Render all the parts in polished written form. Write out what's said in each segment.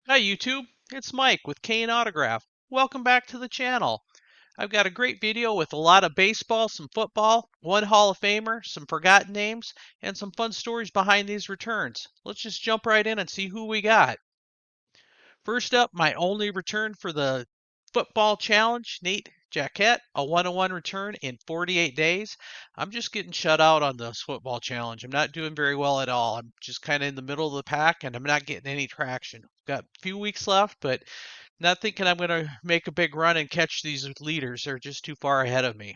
Hi YouTube, it's Mike with Kane Autograph. Welcome back to the channel. I've got a great video with a lot of baseball, some football, one Hall of Famer, some forgotten names, and some fun stories behind these returns. Let's just jump right in and see who we got. First up, my only return for the football challenge, Nate Jaquette, a 101 return in 48 days. I'm just getting shut out on this football challenge. I'm not doing very well at all. I'm just kind of in the middle of the pack and I'm not getting any traction. Got a few weeks left, but not thinking I'm going to make a big run and catch these leaders. They're just too far ahead of me.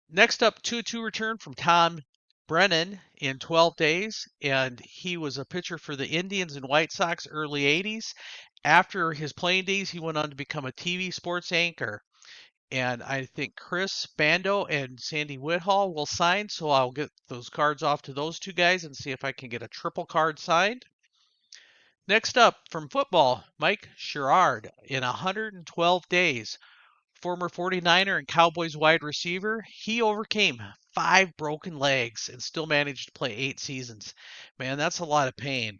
Next up, 2-2 return from Tom Brennan in 12 days, and he was a pitcher for the Indians and White Sox early 80s. After his playing days, he went on to become a TV sports anchor. And I think Chris Bando and Sandy Whitehall will sign, so I'll get those cards off to those two guys and see if I can get a triple card signed. Next up, from football, Mike Sherrard in 112 days. Former 49er and Cowboys wide receiver, he overcame 5 broken legs and still managed to play 8 seasons. Man, that's a lot of pain.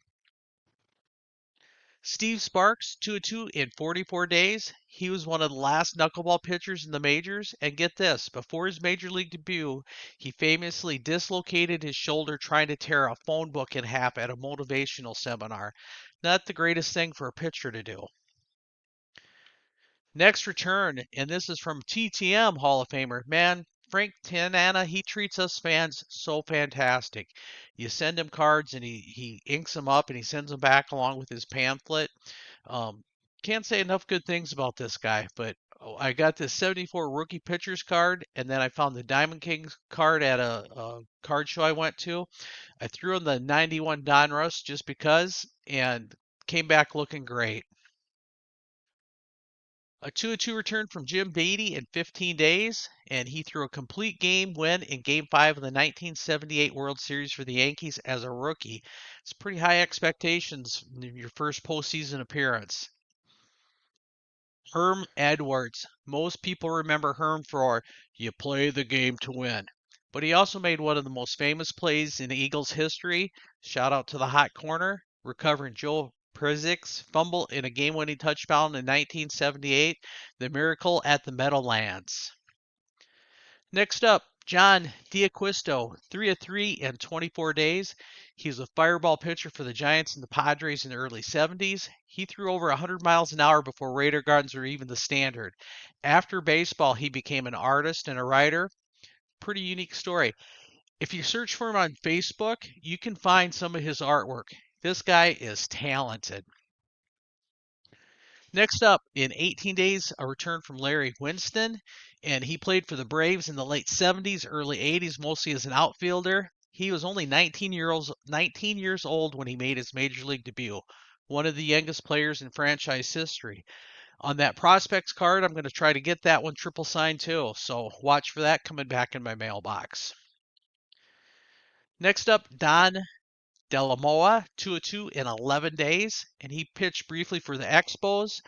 Steve Sparks, 2-2 in 44 days. He was one of the last knuckleball pitchers in the majors. And get this, before his major league debut, he famously dislocated his shoulder trying to tear a phone book in half at a motivational seminar. Not the greatest thing for a pitcher to do. Next return, and this is from TTM Hall of Famer. Man, Frank Tanana, he treats us fans so fantastic. You send him cards and he inks them up and he sends them back along with his pamphlet. Um, can't say enough good things about this guy, but I got this 74 rookie pitchers card, and then I found the Diamond Kings card at a card show I went to. I threw in the 91 Donruss just because, and came back looking great. A 2-2 return from Jim Beatty in 15 days, and he threw a complete game win in Game 5 of the 1978 World Series for the Yankees as a rookie. It's pretty high expectations in your first postseason appearance. Herm Edwards. Most people remember Herm for "you play the game to win." But he also made one of the most famous plays in Eagles history. Shout out to the hot corner, recovering Joe Przyk's fumble in a game-winning touchdown in 1978, the miracle at the Meadowlands. Next up, John D'Acquisto, 3 of 3 in 24 days. He was a fireball pitcher for the Giants and the Padres in the early 70s. He threw over 100 miles an hour before radar guns were even the standard. After baseball, he became an artist and a writer. Pretty unique story. If you search for him on Facebook, you can find some of his artwork. This guy is talented. Next up, in 18 days, a return from Larry Winston, and he played for the Braves in the late 70s, early 80s, mostly as an outfielder. He was only 19 years old when he made his major league debut, one of the youngest players in franchise history. On that prospects card, I'm going to try to get that one triple signed too, so watch for that coming back in my mailbox. Next up, Don Delamoa, 2-2 in 11 days, and he pitched briefly for the Expos.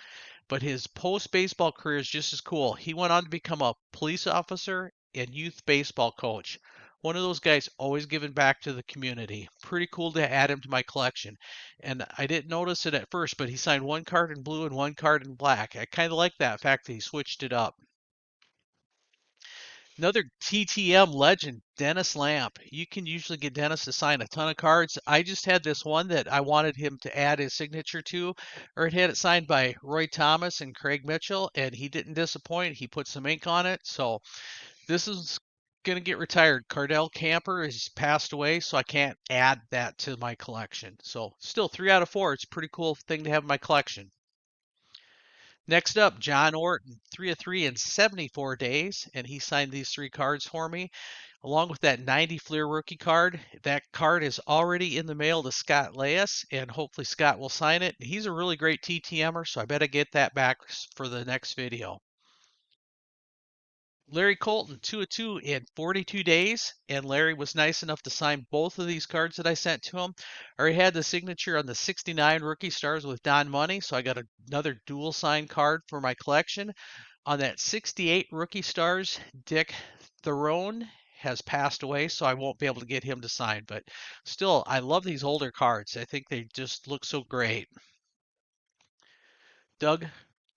But his post baseball career is just as cool. He went on to become a police officer and youth baseball coach. One of those guys always giving back to the community. Pretty cool to add him to my collection. And I didn't notice it at first, but he signed one card in blue and one card in black. I kind of like that fact that he switched it up. Another TTM legend, Dennis Lamp. You can usually get Dennis to sign a ton of cards. I just had this one that I wanted him to add his signature to, or it had it signed by Roy Thomas and Craig Mitchell, and he didn't disappoint. He put some ink on it. So this is going to get retired. Cardell Camper has passed away, so I can't add that to my collection. So still 3 out of 4. It's a pretty cool thing to have in my collection. Next up, John Orton, 3 of 3 in 74 days, and he signed these 3 cards for me, along with that 90 Fleer rookie card. That card is already in the mail to Scott Laius, and hopefully Scott will sign it. He's a really great TTMer, so I better get that back for the next video. Larry Colton, 2 of 2 in 42 days, and Larry was nice enough to sign both of these cards that I sent to him. I already had the signature on the 69 rookie stars with Don Money, so I got another dual sign card for my collection. On that 68 rookie stars, Dick Theron has passed away, so I won't be able to get him to sign, but still, I love these older cards. I think they just look so great. Doug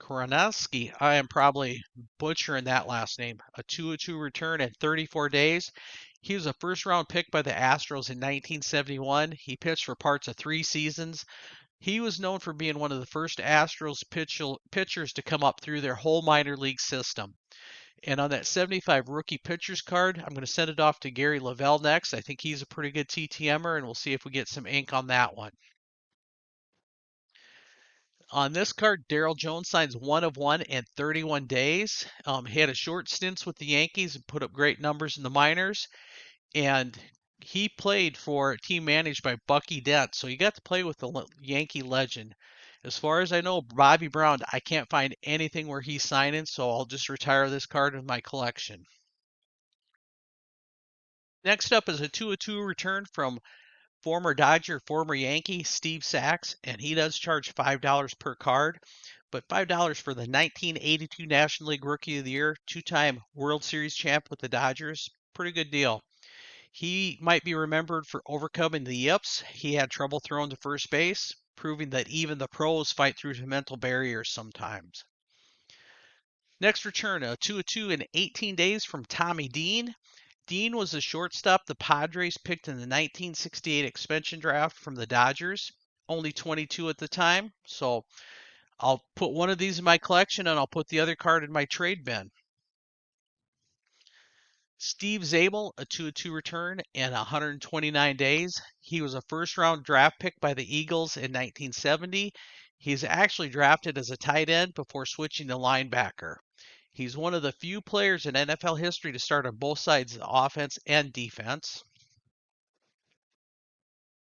Koronowski. I am probably butchering that last name. A 2-2 return in 34 days. He was a first round pick by the Astros in 1971. He pitched for parts of 3 seasons. He was known for being one of the first Astros pitchers to come up through their whole minor league system. And on that 75 rookie pitchers card, I'm going to send it off to Gary Lavelle next. I think he's a pretty good TTMer, and we'll see if we get some ink on that one. On this card, Darryl Jones signs 1 of 1 in 31 days. He had a short stints with the Yankees and put up great numbers in the minors. And he played for a team managed by Bucky Dent, so he got to play with the Yankee legend. As far as I know, Bobby Brown, I can't find anything where he's signing, so I'll just retire this card in my collection. Next up is a 2-2 return from former Dodger, former Yankee, Steve Sachs, and he does charge $5 per card, but $5 for the 1982 National League Rookie of the Year, two-time World Series champ with the Dodgers, pretty good deal. He might be remembered for overcoming the yips. He had trouble throwing to first base, proving that even the pros fight through mental barriers sometimes. Next return, a 2-2 in 18 days from Tommy Dean. Dean was the shortstop the Padres picked in the 1968 expansion draft from the Dodgers, only 22 at the time. So I'll put one of these in my collection and I'll put the other card in my trade bin. Steve Zabel, a 2-2 return in 129 days. He was a first round draft pick by the Eagles in 1970. He's actually drafted as a tight end before switching to linebacker. He's one of the few players in NFL history to start on both sides of the offense and defense.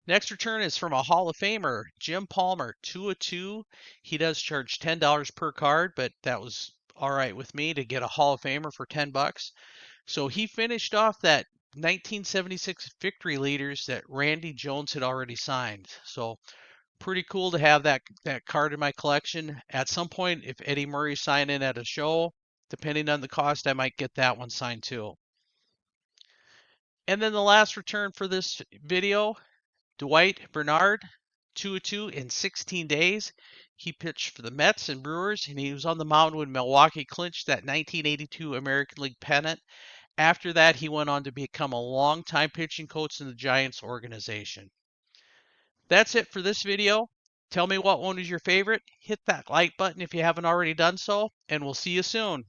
Next return is from a Hall of Famer, Jim Palmer, 2-2. He does charge $10 per card, but that was all right with me to get a Hall of Famer for $10. So he finished off that 1976 victory leaders that Randy Jones had already signed. So pretty cool to have that card in my collection. At some point, if Eddie Murray's signing at a show, depending on the cost, I might get that one signed too. And then the last return for this video, Dwight Bernard, 2-2 in 16 days. He pitched for the Mets and Brewers, and he was on the mound when Milwaukee clinched that 1982 American League pennant. After that, he went on to become a long-time pitching coach in the Giants organization. That's it for this video. Tell me what one was your favorite. Hit that like button if you haven't already done so, and we'll see you soon.